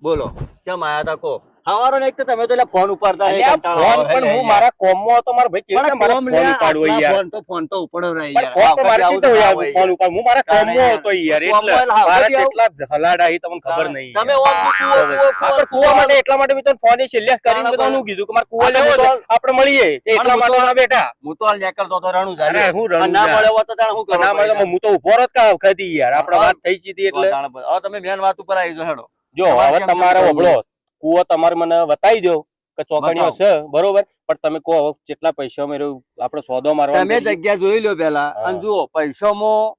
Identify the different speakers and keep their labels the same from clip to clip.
Speaker 1: બોલો કેમ આયા તા કો હવારો ને એક તો તમે તો એટલે ફોન ઉપાડતા નહીં,
Speaker 2: અલ્યા,
Speaker 1: કંટાળો
Speaker 2: ફોન
Speaker 1: આવે
Speaker 2: પણ
Speaker 1: છે
Speaker 2: હું
Speaker 1: યાર.
Speaker 2: મારા કોમમાં હતો, મારા ભાઈ કેવી રીતે
Speaker 1: પણ
Speaker 2: મારા
Speaker 1: કોમ
Speaker 2: ફોન
Speaker 1: લે,
Speaker 2: ઉપાડવો
Speaker 1: આટલા
Speaker 2: યાર?
Speaker 1: ફોન તો ઉપડો નહીં
Speaker 2: પણ
Speaker 1: યાર.
Speaker 2: ફોન તો મારે
Speaker 1: આવું
Speaker 2: સીધો
Speaker 1: ના
Speaker 2: યાર,
Speaker 1: હોય
Speaker 2: ફોન
Speaker 1: યાર.
Speaker 2: ઉપાડ. હું મારા
Speaker 1: તાણે
Speaker 2: કોમમાં
Speaker 1: યાર.
Speaker 2: હતો યાર,
Speaker 1: કોમમાં
Speaker 2: એટલે
Speaker 1: એટલે
Speaker 2: મારા
Speaker 1: હાવતી
Speaker 2: કેટલા હલાડા હી તમને ખબર નહીં
Speaker 1: તમે
Speaker 2: યાર.
Speaker 1: ઓમ કૂવો, કૂવો, કૂવો,
Speaker 2: આપણે કૂવા માટે એટલા માટે મેં તને ફોન ય છેલ્લે કરીને મેં તને કીધું કે મારે કૂવો લેવો છે, આપણે મળીએ એટલા માટે ના બેઠા.
Speaker 1: હું તો હાલ નીકળતો હતો રણું
Speaker 2: અરે
Speaker 1: ઝાલ્યો.
Speaker 2: હું રણું
Speaker 1: ના
Speaker 2: જા.
Speaker 1: મળ્યો હોત તો તાણે શું
Speaker 2: ના મળે
Speaker 1: કરો
Speaker 2: હું તો ઉભો જ કા વખતે યાર, આપણે વાત થઈ ગઈ એટલે
Speaker 1: હવે તમે મેન વાત ઉપર આવી જાઓ, હેડો.
Speaker 2: જો
Speaker 1: તમારે
Speaker 2: હવે
Speaker 1: કેમ
Speaker 2: તમારે
Speaker 1: કરવું?
Speaker 2: વબળો કૂવો તમારે મને બતાવી દો કે ચોકડીઓ
Speaker 1: બતાવો.
Speaker 2: છે બરોબર, પણ તમે કહો હવે કેટલા પૈસા મેળવ આપણે સોદો મારવાનો
Speaker 1: તમે
Speaker 2: કરીએ.
Speaker 1: જગ્યા જોઈ લો પેલા
Speaker 2: હા.
Speaker 1: અને જુઓ પૈસામાં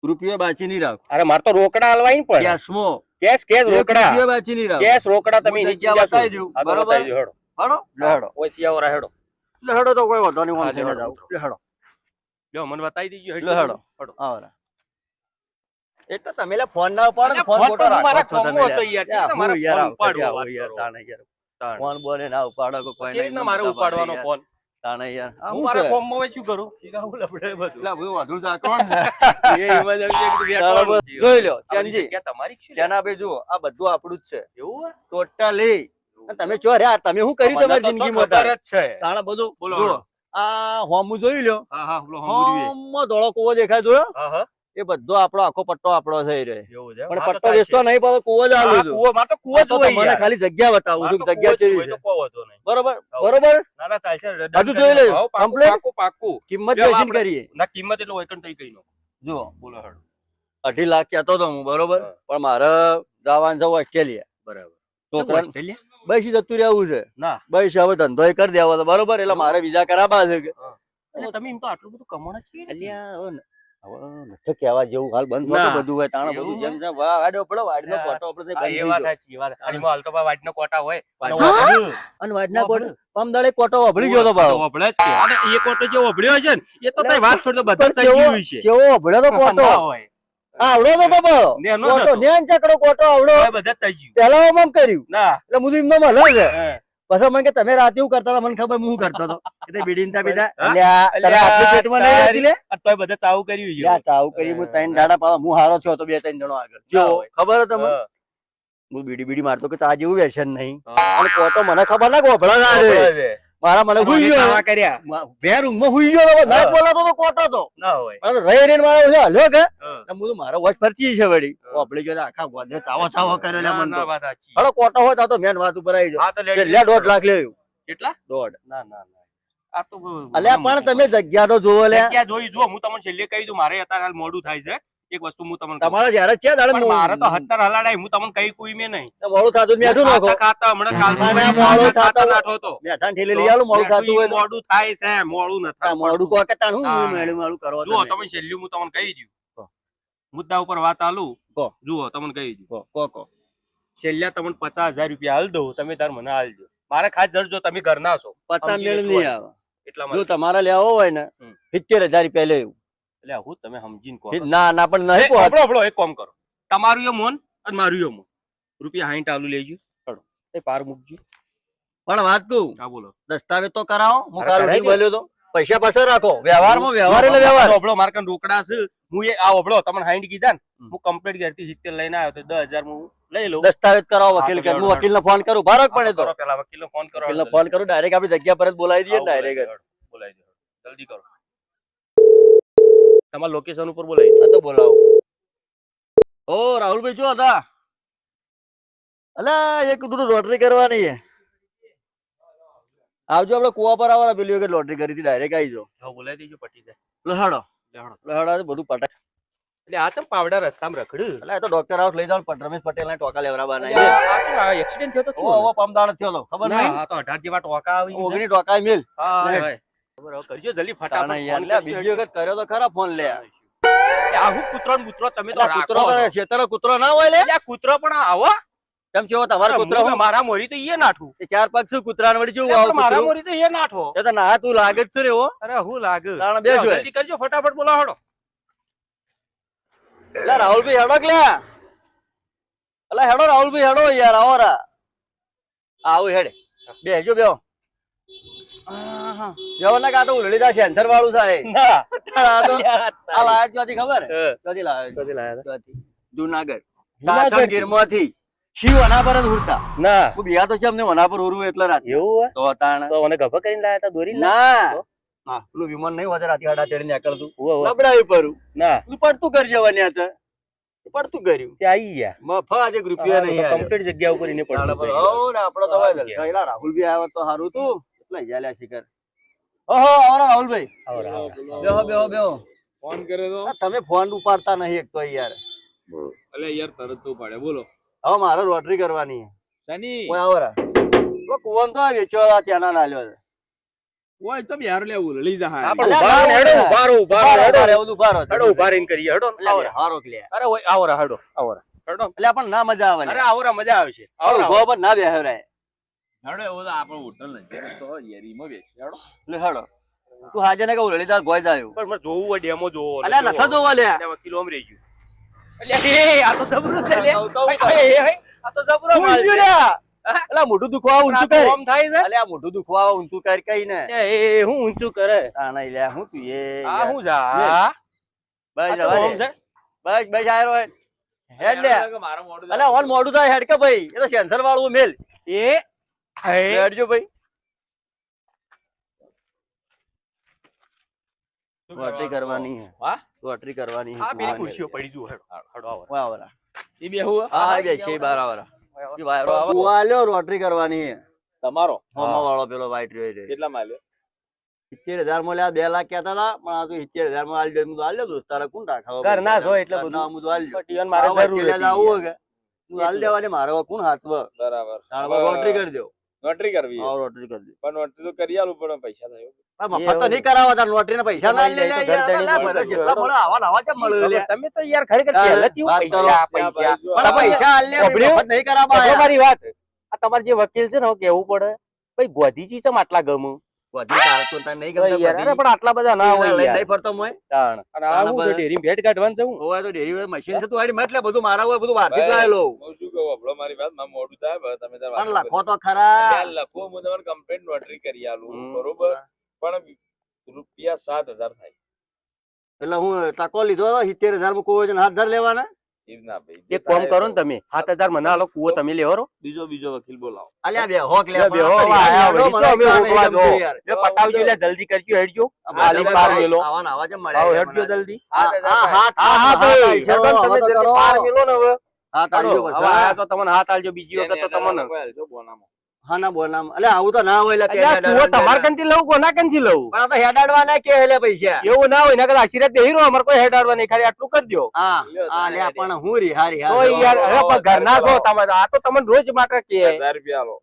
Speaker 1: રૂપિયો બાચી નહીં રાખ,
Speaker 2: અરે મારે તો રોકડા હાલવાય ને પણ
Speaker 1: કેશમાં
Speaker 2: કેશ કેશ
Speaker 1: એક
Speaker 2: રોકડા
Speaker 1: રૂપિયો બાચી નહીં રાખ.
Speaker 2: કેશ રોકડા તમે
Speaker 1: હું
Speaker 2: નીચે
Speaker 1: જગ્યા
Speaker 2: જાશો.
Speaker 1: બતાવી દઉં,
Speaker 2: હા, તો
Speaker 1: બરોબર?
Speaker 2: બતાવી દો, હેડો
Speaker 1: હેડો લે હેડો
Speaker 2: ઓય આવો રા હેડો
Speaker 1: લે હેડો તો કોઈ વાંધો નહીં,
Speaker 2: હા,
Speaker 1: આમ થઈને
Speaker 2: હેડો,
Speaker 1: જાઓ. લે હેડો
Speaker 2: લ્યો મને બતાવી દીજો
Speaker 1: લે હેડો આવો રા. એક તો તમે લે ફોન ના ઉપાડો ને, ફોન
Speaker 2: ફોન
Speaker 1: ખોટો
Speaker 2: પણ
Speaker 1: રાખો
Speaker 2: મારા
Speaker 1: છો તમે
Speaker 2: કોમમાં
Speaker 1: લે.
Speaker 2: હતો યાર,
Speaker 1: યા,
Speaker 2: કેટલા મારા
Speaker 1: હું યાર
Speaker 2: ફોન
Speaker 1: આવું
Speaker 2: ઉપાડવો
Speaker 1: કર્યા
Speaker 2: વાત
Speaker 1: હોય યાર,
Speaker 2: કરો.
Speaker 1: તાણે યાર.
Speaker 2: તાણ.
Speaker 1: ફોન બોને ના ઉપાડો કોઈ કોઈ
Speaker 2: કેવી રીતના મારે ઉપાડવાનો ફોન?
Speaker 1: તાણે યાર આ
Speaker 2: હું
Speaker 1: શું
Speaker 2: મારા
Speaker 1: છે?
Speaker 2: કોમમાં હોય શું કરું? શીખાવું લફડે બધું.
Speaker 1: એટલે બધું વધુ જા કોણ છે?
Speaker 2: એ એમાં જ આવી જાય કે
Speaker 1: તાણે
Speaker 2: બેઠો
Speaker 1: બસ
Speaker 2: છું.
Speaker 1: જોઈ લો
Speaker 2: આ બધી
Speaker 1: ચેનજી
Speaker 2: જગ્યા તમારી જ છે લે.
Speaker 1: તેના ભાઈ જુઓ આ બધું આપણું જ છે
Speaker 2: એવું હે?
Speaker 1: ટોટલી. તમે ચો રહ્યા તમે શું કર્યું
Speaker 2: મને
Speaker 1: તમારી
Speaker 2: તો
Speaker 1: જિંદગીમાં
Speaker 2: ખબર
Speaker 1: તારે?
Speaker 2: જ છે.
Speaker 1: તાણે બધું
Speaker 2: બોલો,
Speaker 1: જુઓ
Speaker 2: બોલો.
Speaker 1: આ હોમું જોઈ લ્યો,
Speaker 2: હા હા બોલો હંભુરીએ.
Speaker 1: હોમમાં ધોળો કૂવો દેખાય જોયો?
Speaker 2: હા હા
Speaker 1: એ બધો આપણો આખો પટ્ટો આપણો થઈ રહ્યો.
Speaker 2: એવું છે.
Speaker 1: પણ
Speaker 2: હા, તો
Speaker 1: પટ્ટો
Speaker 2: થાય
Speaker 1: વેચતો
Speaker 2: છે.
Speaker 1: નહીં પાછો કૂવો જ
Speaker 2: હા,
Speaker 1: આલું છું.
Speaker 2: કૂવો માં તો કૂવો
Speaker 1: આ
Speaker 2: જ
Speaker 1: તો
Speaker 2: હોય
Speaker 1: તમને
Speaker 2: યાર.
Speaker 1: ખાલી જગ્યા બતાવું છું કે
Speaker 2: મારે તો
Speaker 1: જગ્યા
Speaker 2: કૂવો જ
Speaker 1: કેવી
Speaker 2: હોય
Speaker 1: છે.
Speaker 2: તો કોઈ વાંધો નહીં.
Speaker 1: બરોબર બરોબર
Speaker 2: ના ના ચાલશે.
Speaker 1: બધું જોઈ લેજો.
Speaker 2: હા, પાકું,
Speaker 1: Complete?
Speaker 2: પાકું, પાકું.
Speaker 1: કિંમત
Speaker 2: જો
Speaker 1: બેસીને
Speaker 2: આપણે-
Speaker 1: કરીએ.
Speaker 2: ના કિંમત એટલે હોય કણ તઈ કઈ નો.
Speaker 1: જુઓ
Speaker 2: બોલો હેડો.
Speaker 1: 2.5 લાખ કહેતો હતો હું, બરોબર,
Speaker 2: હા.
Speaker 1: પણ મારે જવાનું છે ઓસ્ટ્રેલિયા.
Speaker 2: બરાબર.
Speaker 1: છોકરાને
Speaker 2: ઓસ્ટ્રેલિયા?
Speaker 1: બૈસી જતું રહેવું છે.
Speaker 2: ના.
Speaker 1: બૈસી હવે ધંધો ય કરી દેવો છે, બરોબર, એટલે મારે વિઝા કરાવવા છે કે
Speaker 2: એટલે તમે એમ તો આટલું બધું કમાણા છીએ ને?
Speaker 1: અલ્યા હવે નથી કહેવા જેવું, હાલ બંધ
Speaker 2: ના.
Speaker 1: નહોતું બધું હોય તાણે બધું
Speaker 2: એવું
Speaker 1: જેમ જેમ વાડો પડો વાડનો
Speaker 2: હા.
Speaker 1: કોટો આપણે
Speaker 2: હા,
Speaker 1: બંધ
Speaker 2: એ
Speaker 1: થઈ
Speaker 2: વાત
Speaker 1: ગયો.
Speaker 2: સાચી, એ વાત. અને એમાં હાલ તો ભાઈ વાટનો કોટા હોય. અને
Speaker 1: હા?
Speaker 2: વાપર્યું.
Speaker 1: અને વાડના કોટો
Speaker 2: વાપર્યું.
Speaker 1: પમદાડે કોટો વભળી ગયો તો ભાવ.
Speaker 2: વભળે જ કે. અને એ કોટો જે વભળ્યો છે ને, એ તો
Speaker 1: એટલે
Speaker 2: તઈ વાત છોડ તો બધા
Speaker 1: પણ
Speaker 2: જ
Speaker 1: કેવો
Speaker 2: હોય છે.
Speaker 1: કેવો વભળ્યો તો કોટો
Speaker 2: ના હોય.
Speaker 1: આવડો તો ભાવ
Speaker 2: નેનો જ
Speaker 1: કોટો
Speaker 2: હતો.
Speaker 1: નેન ચકડો કોટો આવડો
Speaker 2: હવે બધા જ થઈ ગયું.
Speaker 1: પેલા આમ કર્યું
Speaker 2: ના.
Speaker 1: એટલે મું એમને મળે છે.
Speaker 2: હે.
Speaker 1: પછી મને કે તમે રાતે એવું કરતા હતા, મને ખબર હું કરતો હતો કે બીડીનતા પીતા.
Speaker 2: હા?
Speaker 1: અલ્યા તારે આટલું પેટમાં નહીં રહેતી લે.
Speaker 2: આ તોય બધા ચાવું કર્યું છે.
Speaker 1: લ્યા ચાવ કરી હું 3 દાડા પાવા હું હારો થયો તો 2-3 જણો આગળ જો
Speaker 2: હોય.
Speaker 1: ખબર હે તમને
Speaker 2: હા.
Speaker 1: હું બીડી બીડી મારતો કે ચા જેવું વ્યસન નહીં
Speaker 2: હા.
Speaker 1: અને કોટો મને ખબર ના ગોભળા ના રે
Speaker 2: વભળે છે.
Speaker 1: મારા મને હુઈ ગયો
Speaker 2: ચાવા કર્યા.
Speaker 1: બે રૂમમાં હુઈ ગયો તો ના
Speaker 2: હા.
Speaker 1: બોલાતો તો કોટો તો
Speaker 2: ના હોય.
Speaker 1: અને રહી રહીને મારો છે હલ્યો કે
Speaker 2: હા.
Speaker 1: એટલે હું તો મારો વોચ ફરતી છે વળી
Speaker 2: હા.
Speaker 1: ઓપડી ગયો તો આખા ગોદરે ચાવો ચાવો કર્યો લે
Speaker 2: ના,
Speaker 1: મન
Speaker 2: ના,
Speaker 1: તો
Speaker 2: વાત સાચી.
Speaker 1: હળો કોટો હોય તો મેન વાત ઉપર આવી
Speaker 2: હા, તો
Speaker 1: જાવ
Speaker 2: લેડી
Speaker 1: લે 1.5 લાખ લેવું
Speaker 2: કેટલા?
Speaker 1: 1.5
Speaker 2: ના ના ના. આ તો
Speaker 1: અલ્યા પણ તમે જગ્યા તો જોવો લે
Speaker 2: જગ્યા જોઈ જુઓ. હું તમને છેલ્લે કહી દઉં, મારે અત્યારે હાલ મોડું થાય છે. એક વસ્તુ હું તમને કહું.
Speaker 1: તમારે જયારે છે દાડે
Speaker 2: પણ મારે તો 17 હલાડાય. હું તમને કઈ કોઈ મેં નહીં.
Speaker 1: મોડું થતું મેઠું નાખો
Speaker 2: ખાતા હમણાં કાલનું
Speaker 1: ના, ના,
Speaker 2: વળી
Speaker 1: મોડું
Speaker 2: ખાતા
Speaker 1: થતું હોય.
Speaker 2: નાઠો તો.
Speaker 1: મેઠાણ ઠેલી લઈ આલું મોડું થતું હોય તો.
Speaker 2: મોડું થાય છે, મોડું
Speaker 1: આ
Speaker 2: નથી.
Speaker 1: મોડું કો કે તાણ હું
Speaker 2: હા.
Speaker 1: મેળું મેળું કરો
Speaker 2: જુઓ
Speaker 1: તમે
Speaker 2: તમે છેલ્લું હું તમને કહી દઉં.
Speaker 1: કહો.
Speaker 2: મુદ્દા ઉપર વાત આલું.
Speaker 1: કહો.
Speaker 2: જુઓ તમને કહી દઉં.
Speaker 1: કો
Speaker 2: છેલ્લા તમને 50,000 રૂપિયા હાલ દઉં, તમે તાર મને હાલ દો. મારે ખાસ જડજો તમે ઘરના છો.
Speaker 1: 50
Speaker 2: સમજી
Speaker 1: મેળ
Speaker 2: લેજો
Speaker 1: નહીં
Speaker 2: હોય.
Speaker 1: આવે
Speaker 2: એટલા
Speaker 1: જો
Speaker 2: માટે.
Speaker 1: તમારે લેવો હોય ને
Speaker 2: હમ.
Speaker 1: 70,000 રૂપિયા લેવું
Speaker 2: એટલે હું તમે સમજીને કહો.
Speaker 1: ના ના પણ નહીં
Speaker 2: એ
Speaker 1: પહોંચ.
Speaker 2: હંભળો, હંભળો, એક કામ કરો. તમારું એ મોન અને મારું એ મોન. રૂપિયા 60 આલુ લેજો. ચલો. એ પાર મૂકજો.
Speaker 1: પણ વાત કહું
Speaker 2: હા બોલો.
Speaker 1: દસ્તાવેજ તો કરાવો હું
Speaker 2: અરે
Speaker 1: કાલ
Speaker 2: કરાઈ
Speaker 1: ઉઠીને બોલ્યો તો પૈસા પાછા રાખો વ્યવહારમાં વ્યવહાર એટલે વ્યવહાર
Speaker 2: ઓબળો માર કન રોકડા છે. હું એ આ ઓબળો તમને 60 કીધા ને, હું કમ્પ્લીટ ઘરથી 70 લઈને આવ્યો તો 10,000 હું લઈ લઉં.
Speaker 1: દસ્તાવેજ કરાવો
Speaker 2: હા,
Speaker 1: વકીલ
Speaker 2: તો
Speaker 1: કે હું
Speaker 2: લેવડો,
Speaker 1: વકીલને ફોન કરું ભારક પડે તો
Speaker 2: કરો પેલા વકીલને ફોન કરો.
Speaker 1: વકીલને ફોન કરું ડાયરેક્ટ આપણી જગ્યા પર જ બોલાવી દઈએ ડાયરેક્ટ
Speaker 2: બોલાવી દો. જલ્દી કરો. તમારા લોકેશન ઉપર બોલાવી દો.
Speaker 1: તો બોલાવો ઓ રાહુલભાઈ શું હતા અલા એક થોડું લોટરી કરવાની છે આવજો આપણે કુવા પર આવવાના પેલી વખત લોટરી કરી હતી ડાયરેક્ટ આવી જાઓ
Speaker 2: હા, બોલાવી દેજો પટી જાય.
Speaker 1: લહાડો
Speaker 2: લેવડો.
Speaker 1: લહાડો બધું પટાય
Speaker 2: એટલે આ ચમ પાવડા રસ્તામાં રખડ્યું.
Speaker 1: એટલે એ તો ડોક્ટર હાઉસ લઈ જાવ રમેશ પટેલ ના ટોકા લેવરા
Speaker 2: એટલે
Speaker 1: બનાવી
Speaker 2: આ એક્સિડન્ટ થયો તો
Speaker 1: ઓ ઓ પમદાણ થયો લો ખબર
Speaker 2: ના,
Speaker 1: નહીં
Speaker 2: આ તો 18 જેવા ટોકા આવી ગયા.
Speaker 1: 19 ટોકા મિલ
Speaker 2: હા,
Speaker 1: નહીં.
Speaker 2: હા. ખબર હવે કરજો જલ્દી
Speaker 1: તાણે
Speaker 2: ફટાફટ
Speaker 1: યાર
Speaker 2: ફોન
Speaker 1: લે
Speaker 2: કરજો.
Speaker 1: બીજી વખત કર્યો તો ખરા ફોન લે
Speaker 2: એટલે આ હું કૂતરો ને બૂતરો તમે તો
Speaker 1: એટલે કૂતરો
Speaker 2: રાખો
Speaker 1: કરે
Speaker 2: છો.
Speaker 1: ખેતરો કૂતરો ના હોય લે
Speaker 2: એટલે આ કૂતરો પણ આવો.
Speaker 1: કેમ છો તમારે કૂતરો
Speaker 2: હું મારા મોરી તો ઈએ નાઠું.
Speaker 1: એ 4 પગ શું કૂતરા વળી જેવું
Speaker 2: એટલે
Speaker 1: આવું
Speaker 2: પણ મારા
Speaker 1: કૂતરું
Speaker 2: મોરી તો ઈએ નાઠો.
Speaker 1: એ તો ના તું લાગે જ છે રે એવો
Speaker 2: અરે હું લાગે.
Speaker 1: તાણે બેસ હોય.
Speaker 2: જલ્દી કરજો ફટાફટ બોલાવો.
Speaker 1: એટલે રાહુલભાઈ હેડો કે લ્યા એટલે હેડો રાહુલભાઈ હેડો યાર આવો રા આવું હેડે બેસજો બેહો બેહો ના કાં તો ઉલડીદા સેન્સર વાળું થાય
Speaker 2: ના.
Speaker 1: આ તો
Speaker 2: અલ્યા,
Speaker 1: આ લાયા ક્યાંથી ખબર
Speaker 2: હે.
Speaker 1: ક્યાંથી લાયા
Speaker 2: કદી લાયા હતા?
Speaker 1: ક્યાંથી? જુનાગઢ
Speaker 2: જુનાગઢ?
Speaker 1: સાસણ ગીરમાંથી શિવ વના પર જ ઉડતા
Speaker 2: ના
Speaker 1: હું બિયા તો છે અમને વના પર ઉરવું એટલે રાત
Speaker 2: એવું
Speaker 1: તો તાણ
Speaker 2: તો મને ગભા કરીને લાયા તા દોરી
Speaker 1: ના
Speaker 2: તો?
Speaker 1: હા પેલું વિમાન નહીં હોતા રાતે હાડા ચડીને નીકળતું
Speaker 2: ઉવા, ઉવા.
Speaker 1: લબડાવી પરું
Speaker 2: ના
Speaker 1: તું પડતું કરી જવાની હતા પડતું કર્યું
Speaker 2: તે આવી ગયા
Speaker 1: મફત એક રૂપિયા નહીં આલ્યો.
Speaker 2: કમ્પ્લીટ જગ્યા ઉપર એને પડતું
Speaker 1: તાણ પર
Speaker 2: કર્યું.
Speaker 1: હો ને આપણો તો
Speaker 2: હા,
Speaker 1: હવે જલસા. રાહુલ બી આવ્યો તો સારું તું એટલે યાલ્યા શિખર ઓહો આવરા રાહુલભાઈ
Speaker 2: આવરા, આવરા.
Speaker 1: બેહો બેહો બેહો
Speaker 3: ફોન કરે તો
Speaker 1: આ તમે ફોન ઉપાડતા નહીં એક તો યાર
Speaker 3: અલે યાર તરત તો પાડે બોલો
Speaker 1: હવે મારે રોટરી કરવાની
Speaker 3: શની
Speaker 1: કોઈ આવરા તો કુવન તો વેચવા ત્યાંના નાલ્યો છે
Speaker 3: ઓય તમે યાર લે લઈ જા હા
Speaker 2: આપણે
Speaker 1: અલ્યા,
Speaker 2: ઉભા રહો,
Speaker 1: ના,
Speaker 2: હેડો, ઉભા રહો, ઉભા રહો, હેડો.
Speaker 1: એવું ઉભા રહો.
Speaker 2: હેડો, ઉભા રહીને કરીએ, હેડો ને.
Speaker 1: એટલે
Speaker 2: આવરા.
Speaker 1: હારો કે લે.
Speaker 2: અરે ઓય, આવરા, હેડો, આવરા. હેડો.
Speaker 1: એટલે આપણને ના મજા આવે
Speaker 2: અરે આવરા, મજા આવશે. આવરા,
Speaker 1: ઉભો પર ના બેહવરાય.
Speaker 3: હેડો એવો તો આપણો હોટલ નજીક તો યેરીમાં બેસી હેડો
Speaker 1: એટલે હેડો તું હાજે ને કે લલિતા ગોય જાયો
Speaker 2: પણ મારે જોવું હોય ડેમો જોવો હોય.
Speaker 1: અલ્યા નથા જોવા લે
Speaker 2: એટલે વકીલો આમ રહી ગયું. અલ્યા, એ, આ તો જબરું છે, લે. આ તો જબરો માલ છે.
Speaker 1: અલ્યા મોઢું દુખવા ઊંચું
Speaker 2: આ તો
Speaker 1: કર
Speaker 2: આમ થાય છે.
Speaker 1: અલ્યા મોઢું દુખવા ઊંચું કર કઈ ને
Speaker 2: એ હું ઊંચું કરે
Speaker 1: તાણા લ્યા હું તું એ
Speaker 2: આ હું જા
Speaker 1: બસ
Speaker 2: આ તો
Speaker 1: જવા
Speaker 2: આમ
Speaker 1: દે
Speaker 2: છે.
Speaker 1: બસ બસ આયરો હેડ લે
Speaker 3: મારો મોડું
Speaker 1: અલ્યા ઓન મોઢું થાય હેડ કે ભાઈ એ તો સેન્સર વાળું મેલ
Speaker 2: એ હે
Speaker 1: હેડજો ભાઈ રોટરી કરવાની હે
Speaker 3: હા
Speaker 1: રોટરી કરવાની હે
Speaker 2: આ પેલી ખુરશીઓ પડી જુ હેડો હેડો આવો
Speaker 1: વાહ વાહ
Speaker 3: ઈ બેહું
Speaker 1: હા બે છે બાર આવરા ઈ વાયરો આવે વાલ્યો રોટરી કરવાની હે
Speaker 3: તમારો
Speaker 1: હોમો વાળો પેલો વાઈટ રહ્યો છે
Speaker 3: કેટલા માલ્યો
Speaker 1: 70000 માં લ્યા 2 લાખ કહેતા હતા પણ આ તો 70000 માં આલી દે હું તો આલ્યો દોસ્ત તારે કોણ રાખાવ
Speaker 2: ઘર ના છો એટલે બધું.
Speaker 1: ના હું તો આલ્યો
Speaker 2: પટીઓને મારે જરૂર હતી.
Speaker 1: આવું કે તું આલ દેવાને મારે હવે કોણ હાથવ
Speaker 3: બરાબર
Speaker 1: તાણે રોટરી કરી દો
Speaker 3: નોટરી કરવી
Speaker 1: હા રોટરી કરી દો
Speaker 3: પણ નોટરી તો કરી આલું પણ પૈસા થાય
Speaker 1: પણ મફત તો નહીં કરાવવા તાર નોટરી ના પૈસા ના લે લે
Speaker 2: તમારી
Speaker 1: યાર
Speaker 2: ઘરધણી
Speaker 1: ના
Speaker 2: મળે
Speaker 1: ભલે જેટલા મળે આવા ને આવા કેમ મળે લે
Speaker 2: તમે તો યાર ખરેખર
Speaker 1: તારે
Speaker 2: પહેલેથી
Speaker 1: વાત કરો.
Speaker 2: પૈસા પૈસા
Speaker 1: પણ પૈસા આલ લે
Speaker 2: સાંભળ્યું?
Speaker 1: મફત નહીં કરાવવા
Speaker 2: સાંભળો
Speaker 1: આયા.
Speaker 2: મારી વાત આ તમારે જે વકીલ છે ને હવે કેવું પડે ભાઈ ગોધીજી ચમ આટલા ગમું
Speaker 1: વધી તારતો તાર નહીં ગમતા
Speaker 2: યાર અરે
Speaker 1: વધી.
Speaker 2: પણ આટલા બધા ના હોય
Speaker 1: લઈને
Speaker 2: યાર
Speaker 1: નહીં ફરતો મોય
Speaker 2: તાણ અને આ હું
Speaker 1: બધા.
Speaker 2: ડેરી ભેટ કાઢવાનું છે હું
Speaker 1: હોવા તો ડેરી વાળા મશીન છે તું આડી મત લે બધું મારા હોય બધું બહારથી જ લાયેલો
Speaker 3: હું શું કહું આપણો મારી વાત માં મોડું થાય હવે તમે તાર
Speaker 1: પણ
Speaker 3: વાત
Speaker 1: લખો તો ખરા
Speaker 3: યાર લખો હું તમારે કમ્પ્લેટ નોટરી કરી આલું
Speaker 2: હમ.
Speaker 3: બરોબર પણ રૂપિયા 7000 થાય
Speaker 1: એટલે હું ટકો લીધો 70000 માં કોઈ હાથ ધર લેવાના
Speaker 3: ઈ ના ભાઈ
Speaker 2: એક કામ કરો ને તમે 7000 મને આલો કુવો તમે લેવો રો
Speaker 3: બીજો વકીલ બોલાવો
Speaker 1: અલ્યા બે હોક લે
Speaker 2: બે હો આયા વળી તો અમે રોકવા દો એ પટાવજો લે જલ્દી કરજો હેડજો આલી પાર મેલો
Speaker 1: આવા આવા જ
Speaker 2: આવો
Speaker 1: મળ્યા
Speaker 2: હેડજો જલ્દી
Speaker 1: હા
Speaker 2: હા હા ભાઈ સરપંચ તમે જલ્દી પાર મેલો ને હવે
Speaker 1: હા તાળીઓ
Speaker 2: હવે
Speaker 1: બસ
Speaker 2: આયા તો તમને હાથ આલજો બીજી વખત તો તમને
Speaker 1: હા ના બોલ નામ અલ્યા આવું તો ના હોય લે
Speaker 2: અલ્યા કુવો તમાર કંથી લઉં કોના કંથી લઉં
Speaker 1: પણ આ તો હેડાડવા ના કે લે પૈસા
Speaker 2: એવું ના હોય નકર આશીર્વાદ દેહી રો અમાર કોઈ હેડાડવા નહીં ખાલી આટલું કરજો
Speaker 1: હા આ લે પણ હું રી હારી
Speaker 2: તો યાર હવે પણ ઘરના છો તમે આ તો તમને રોજ માટે કે
Speaker 3: 1000 રૂપિયા આલો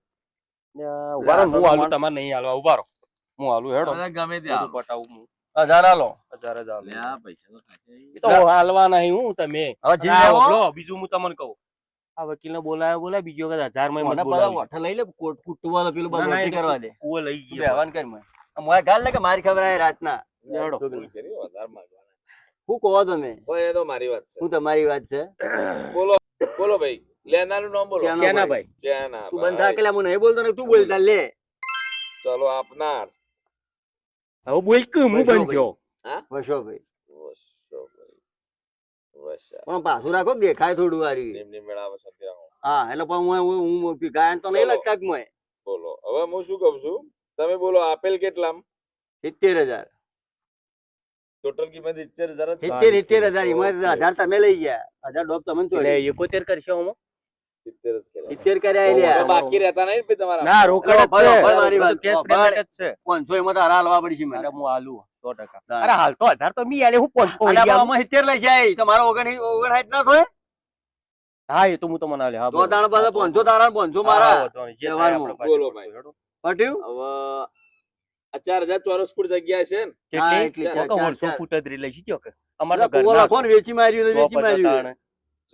Speaker 2: ઉભા રહો હું આલું તમારે નહીં આલવા ઉભા રહો હું આલું હેડો
Speaker 3: ગમે
Speaker 2: બધું પટાવું હું
Speaker 1: 1000 આલો
Speaker 2: 1000 જ આલું
Speaker 3: પૈસા તો ખાશે
Speaker 2: એ તો હાલવા નહીં હું તમે
Speaker 1: હવે જીવ
Speaker 2: આ
Speaker 1: લેવો
Speaker 2: લો, બીજું હું તમને કહું આ વકીલ ને બોલાય બીજી વખત 1000 માં
Speaker 1: મને
Speaker 2: મત
Speaker 1: પેલા
Speaker 2: બોલાવજો.
Speaker 1: વઠ લઈ લે કોટ કુટવાળો પેલું
Speaker 2: ના,
Speaker 1: બધું
Speaker 2: ના,
Speaker 1: રોટી કરવા દે
Speaker 2: કુવો લઈ
Speaker 1: તું
Speaker 2: ગયો
Speaker 1: બેહવાન કર મને મોય ગાલ ને કે મારી ખબર આય રાતના
Speaker 2: હેડો.
Speaker 3: ભૂલ કરી, વધારે માંગવાના.
Speaker 1: હું કહો તમે
Speaker 3: પણ એ તો મારી વાત છે
Speaker 1: હું તમારી વાત છે
Speaker 3: બોલો ભાઈ લેનારું નામ બોલો
Speaker 1: ક્યાંનો
Speaker 2: ક્યાંના ભાઈ
Speaker 3: જેના
Speaker 1: તું બંધ થા કે હું નહીં બોલતો ને તું બોલતા લે
Speaker 3: ચલો આપનાર
Speaker 2: હવે બોલ કે હું
Speaker 1: વૈષ્ણવ
Speaker 2: બંધ થયો
Speaker 1: વશો ભાઈ
Speaker 3: વસ્સો ભાઈ વસ્સા
Speaker 1: પણ પાછું રાખો કે દેખાય થોડું વારી
Speaker 3: નિમની મેળાવે સત્યાનો
Speaker 1: હા એટલે પણ હું ગાયન તો નહીં
Speaker 3: ચલો.
Speaker 1: લગતા કે મોય
Speaker 3: બોલો હવે હું શું કહું છું તમે બોલો આપેલ કેટલામ
Speaker 1: 70000
Speaker 3: ટોટલ કિંમત 70000 જ
Speaker 1: 70000 એમાં 1000 તમે લઈ ગયા 1000 ડોબ તમને
Speaker 2: એટલે
Speaker 1: ચોરી
Speaker 2: 71 કરશો હું
Speaker 3: 70 જ કર્યા.
Speaker 1: 70 કર્યા
Speaker 3: તો
Speaker 1: લ્યા
Speaker 3: બાકી રહેતા નહીં ને તમારા
Speaker 2: ના રોકડ જ
Speaker 1: બરાબર,
Speaker 2: છે
Speaker 1: બરાબર, મારી વાત.
Speaker 2: કેશ
Speaker 1: બરાબર.
Speaker 2: પેમેન્ટ જ છે
Speaker 1: 500 એમાં તો હારા હાલવા પડશે મને
Speaker 2: અરે હું આલુ 100%.
Speaker 1: તારે.
Speaker 2: અરે હાલ તો 1000 તો મી આલે હું 500
Speaker 1: અલ્યા, પણ
Speaker 2: આલ્યા.
Speaker 1: આમાં 70 લઈ જાય તો મારો 59 ના થાય
Speaker 2: હા એ તો હું તમને આલે હા
Speaker 1: તો તાણ પાસે 500 તારા 500 મારા વ્યવહારમાં.
Speaker 3: બોલો ભાઈ.
Speaker 1: પટ્યું
Speaker 3: હવે આ 4000 ચોરસ ફૂટ જગ્યા છે ને
Speaker 1: હા,
Speaker 2: કેટલી
Speaker 1: એટલી.
Speaker 2: તો
Speaker 1: ચાર,
Speaker 2: 100
Speaker 1: ચાર.
Speaker 2: ફૂટ જ રી લઈ શીખ્યો કે અમારે
Speaker 1: એટલે કૂવો લખો ને વેચી માર્યું તો વેચી માર્યું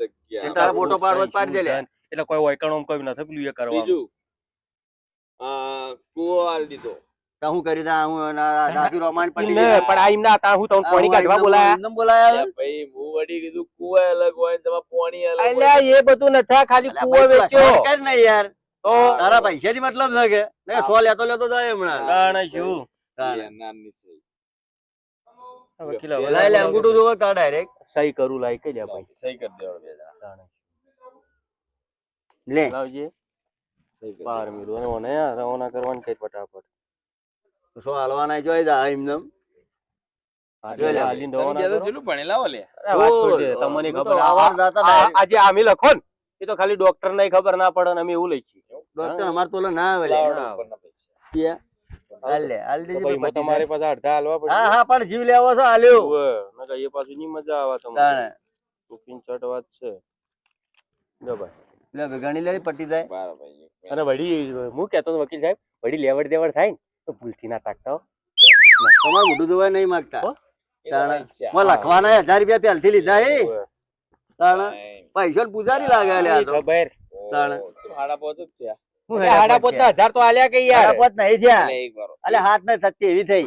Speaker 3: જગ્યા
Speaker 1: તારા ફોટો પાડવા જ પાડી દે લે.
Speaker 2: એટલે કોઈ વૈકણો કોઈ નથી પેલું એ કરવાનું
Speaker 3: બીજું કૂવો આલ દીધો
Speaker 1: તો હું કરી દા હું નાખી રોમાન પડી
Speaker 2: ને પણ આ એમના હતા હું તમને પાણી કાઢવા બોલાયા
Speaker 1: એમનેમ બોલાયા
Speaker 3: અલ્યા ભાઈ હું વડી કીધું કૂવો અલગ હોય ને તમારે પાણી અલગ હોય
Speaker 2: અલ્યા એ બધું નથી ખાલી
Speaker 1: અલ્યા,
Speaker 2: કૂવો
Speaker 1: ભાઈ, તું
Speaker 2: વેચ્યો
Speaker 1: કર ને યાર
Speaker 2: તો
Speaker 1: તારા પૈસાથી મતલબ છે કે ને 100 લેતો જાય હમણાં
Speaker 2: તાણે શું
Speaker 3: એ નાની સહી
Speaker 2: વકીલ
Speaker 1: લઈ લે અંગૂઠું જોવો કા ડાયરેક્ટ
Speaker 2: સહી કરું લાઈ કે લ્યા ભાઈ
Speaker 3: સહી કરી દેવાનો બે જણા.
Speaker 2: તાણે.
Speaker 1: લે
Speaker 2: લાવજે 12 મિનિટ અને ઓને યાર રવાના કરવાનું કઈ ફટાફટ
Speaker 1: શું હાલવાના જોઈ જા એમને
Speaker 2: આજે હાલીને રવાના કરો.
Speaker 3: કેટલું ભણેલા હો લે
Speaker 2: અરે વાત છોડજે, તમને
Speaker 1: હું તો
Speaker 2: ખબર
Speaker 1: આવાર જાતા ને.
Speaker 2: આજે આમી લખો ને એ તો ખાલી ડોક્ટર ને ખબર ના પડે ને અમે એવું લખીએ.
Speaker 1: ડોક્ટર અમાર તો ઓલો ના આવે લે કે હાલ દેજે
Speaker 2: ભાઈ
Speaker 1: પછી
Speaker 2: તમારે પાછા અડધા હાલવા પડે.
Speaker 1: હા હા પણ જીવ લેવો છો હાલ્યો
Speaker 2: ઓવે, નકર એ પાછું ની મજા આવે તમને.
Speaker 1: તાણે
Speaker 2: તું ચટ વાત છે જો ભાઈ.
Speaker 1: લે હવે ગણી લે પટી જાય
Speaker 3: બરાબર
Speaker 2: અને વડી હું કહેતો હતો વકીલ સાહેબ, વડી લેવડ દેવડ થાય ને તો ભૂલથી ના તાકતા હો.
Speaker 1: તમારે મોઢું જોવા નહીં માંગતા
Speaker 2: હો?
Speaker 1: તાણે માં લખવાના 1000 રૂપિયા પહેલથી લીધા એ
Speaker 2: ઓવે.
Speaker 1: તાણે પૈસા ને પૂજારી લાગે લે આ તો
Speaker 2: ખબર
Speaker 1: તાણે
Speaker 3: હાડા પોચ જ થયા
Speaker 1: હું
Speaker 2: અરે હાડા પોતા 1000 તો આલ્યા કે યાર.
Speaker 1: હાડા પોચ નહીં થયા
Speaker 3: એટલે એક વાર
Speaker 1: અલે હાથ ને થતી એવી થઈ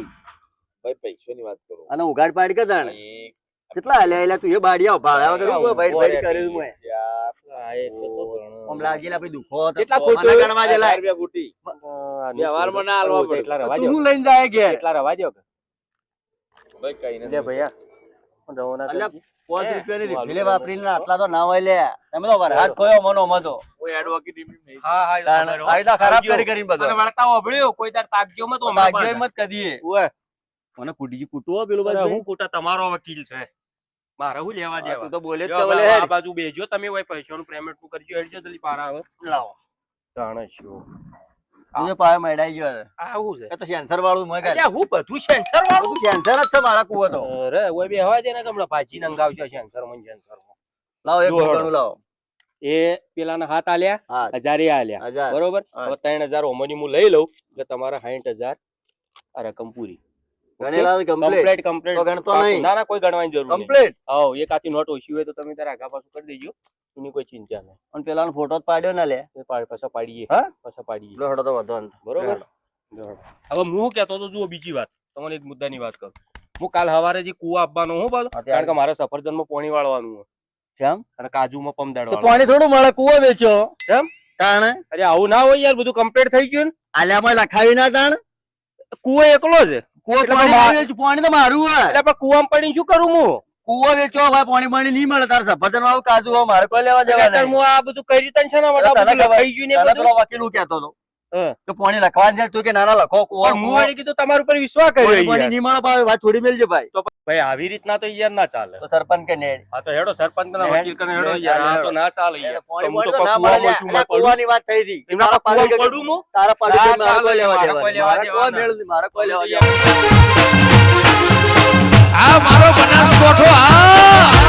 Speaker 3: ભાઈ પૈસાની વાત કરું
Speaker 1: અને ઉઘાડ પાડી કે તાણે
Speaker 3: એક
Speaker 1: કેટલા હાલ્યા એલા તું એ બાડિયા ભાડા વગર હું ભાઈ ભાઈ કર્યું મેં
Speaker 3: ચાર
Speaker 2: આ એ તો તો
Speaker 1: આમ લાગેલા ભાઈ દુખો તો
Speaker 2: કેટલા
Speaker 1: સોમાના
Speaker 2: ખોટું?
Speaker 1: ગણવા જેલા
Speaker 3: રૂપિયા ગુટી
Speaker 2: આ
Speaker 3: વ્યવહારમાં ના હાલવા પડે.
Speaker 2: એટલા રવા
Speaker 1: તું
Speaker 2: દ્યો.
Speaker 1: હું લઈને જાય ઘેર
Speaker 2: એટલા રવા દ્યો કે.
Speaker 3: ભાઈ કઈ
Speaker 2: લે
Speaker 3: નથી
Speaker 2: ભૈયા પણ રવાના
Speaker 1: અલ્યા,
Speaker 2: કરજે.
Speaker 1: 5 રૂપિયાની રિફિલે વાપરીને આટલા તો ના હોય લે તમે તો વરહાદ ખોયો મનો મતો
Speaker 3: કોઈ એડવોકેટ એમની નહીં
Speaker 2: હા હા
Speaker 1: તાણે કાયદા ખરાબ કરી કરીને બધો
Speaker 2: અને વળતા ઓભળ્યો કોઈ તાર તાકજો મત ઓમ
Speaker 1: ભાગ્ય મત કદીએ
Speaker 2: ઓએ
Speaker 1: મને કુટીજી કૂટવો પેલું
Speaker 2: અરે
Speaker 1: બાજુ
Speaker 2: હું કોટા તમારો વકીલ છે, મારે હું લેવા દેવા.
Speaker 1: તું તો બોલે જ
Speaker 2: જો
Speaker 1: કે
Speaker 2: હવે
Speaker 1: બોલે
Speaker 2: આ
Speaker 1: હેડ.
Speaker 2: બાજુ બેજો તમે હોય પૈસાનું પેમેન્ટ નું કરજો હેડજો જલ્દી પાર આવે.
Speaker 1: લાવો
Speaker 2: જાણે છો
Speaker 1: તું પાય મેડાઈ ગયો છે.
Speaker 2: આવું છે.
Speaker 1: એ તો સેન્સર વાળું મોય કાઢ.
Speaker 2: અલ્યા હું બધું સેન્સર વાળું.
Speaker 1: બધું સેન્સર જ છે મારા કુવો તો
Speaker 2: અરે ઓય બે હવા દે ને કમળા ભાજી નંગાવજો સેન્સર માં સેન્સર માં.
Speaker 1: લાવો એક
Speaker 2: જુઓ હેડો.
Speaker 1: ઘણું લાવો
Speaker 2: એ પેલાના હાથ આલ્યા
Speaker 1: હા
Speaker 2: 1000 એ આલ્યા
Speaker 1: 1000
Speaker 2: બરોબર.
Speaker 1: હા.
Speaker 2: હવે 3000 ઓમની હું લઈ લઉં એટલે તમારા 60000 આ રકમ પૂરી.
Speaker 1: ગણેલા કમ્પ્લીટ
Speaker 2: કમ્પ્લીટ
Speaker 1: તો ગણતો નહીં.
Speaker 2: ના ના કોઈ ગણવાની જરૂર નહીં.
Speaker 1: કમ્પ્લીટ
Speaker 2: આવો એક આથી નોટ ઓછી હોય તો તમે તારા આગા પાછું કરી દેજો, એની કોઈ ચિંતા નહીં.
Speaker 1: અને પેલાનો ફોટો જ પાડ્યો ના લે
Speaker 2: એ પાછા પાડીએ
Speaker 1: હા?
Speaker 2: પાછા પાડીએ
Speaker 1: લો હેડો તો વધો અંત.
Speaker 2: બરોબર. હવે હું કહેતો તો જુઓ બીજી વાત, તમને એક મુદ્દાની વાત કરું. હું કાલ સવારે જે કુવા આપવાનો હું પાછો,
Speaker 1: હા,
Speaker 2: કારણ કે મારે સફરજનમાં પાણી વાળવાનું હોય
Speaker 1: કેમ
Speaker 2: અને કાજુમાં પમ
Speaker 1: તો
Speaker 2: દાડવાનું.
Speaker 1: પાણી થોડું મળે કુવો વેચ્યો
Speaker 2: કેમ?
Speaker 1: તાણે
Speaker 2: અરે આવું ના હોય યાર, બધું કમ્પ્લીટ થઈ ગયું ને.
Speaker 1: આલ્યામાં લખાવી ના તાણ
Speaker 2: કુવો એકલો છે
Speaker 1: કુવો
Speaker 2: એટલે
Speaker 1: પાણી
Speaker 2: મા-
Speaker 1: ના વેચ્યું, પાણી તો મારું હોય
Speaker 2: એટલે પણ કુવામાં પડીને શું કરું હું?
Speaker 1: કુવો વેચો ભાઈ પાણી પાણી નહીં મળે તાર સફરજન વાળું કાજુ વાળું મારે કોઈ લેવા દેવા
Speaker 2: એટલે
Speaker 1: નહીં.
Speaker 2: હું આ બધું કરી તને છે ને
Speaker 1: અરે
Speaker 2: બધા
Speaker 1: તને
Speaker 2: બધું
Speaker 1: ખબર-
Speaker 2: લખાઈ ગયું ને એ
Speaker 1: તને
Speaker 2: બધું.
Speaker 1: પેલો વકીલ હું કહેતો હતો
Speaker 2: હા.
Speaker 1: કે પાણી લખવાનું છે તું કે નાના લખો કુવો
Speaker 2: પણ હું વળી કીધું તમારા ઉપર વિશ્વાસ કર્યો
Speaker 1: પાણી
Speaker 2: યાર.
Speaker 1: નહીં મળે ભાઈ વાત થોડી મેલજે ભાઈ તો
Speaker 2: ભાઈ આવી રીતના તો યાર ના ચાલે.
Speaker 1: સરપંચ કે નેડ
Speaker 2: આ તો હેડો સરપંચ ના
Speaker 1: હેડ,
Speaker 2: વકીલ કને હેડો
Speaker 1: હેડ,
Speaker 2: યાર, આ
Speaker 1: હેડ.
Speaker 2: તો ના ચાલે યાર.
Speaker 1: પાણી
Speaker 2: હું તો
Speaker 1: પાણી તો ના
Speaker 2: કુવામાં
Speaker 1: મળે
Speaker 2: છું,
Speaker 1: લે.
Speaker 2: માં પડું.
Speaker 1: કુવાની વાત થઈ હતી
Speaker 2: એમના
Speaker 1: તારા
Speaker 2: કુવામાં
Speaker 1: પાડી
Speaker 2: પડું હું?
Speaker 1: તારા પાડી
Speaker 2: ના
Speaker 1: મારે કોઈ
Speaker 2: ચાલે,
Speaker 1: લેવા
Speaker 2: મારે
Speaker 1: દેવા
Speaker 2: કોઈ
Speaker 1: નહીં.
Speaker 2: લેવા
Speaker 1: મારે
Speaker 2: દેવા
Speaker 1: કોઈ મેળ નહીં, મારે કોઈ લેવા
Speaker 2: નહીં.
Speaker 1: દેવા નહીં.
Speaker 4: આ મારો બનાસકોઠો આ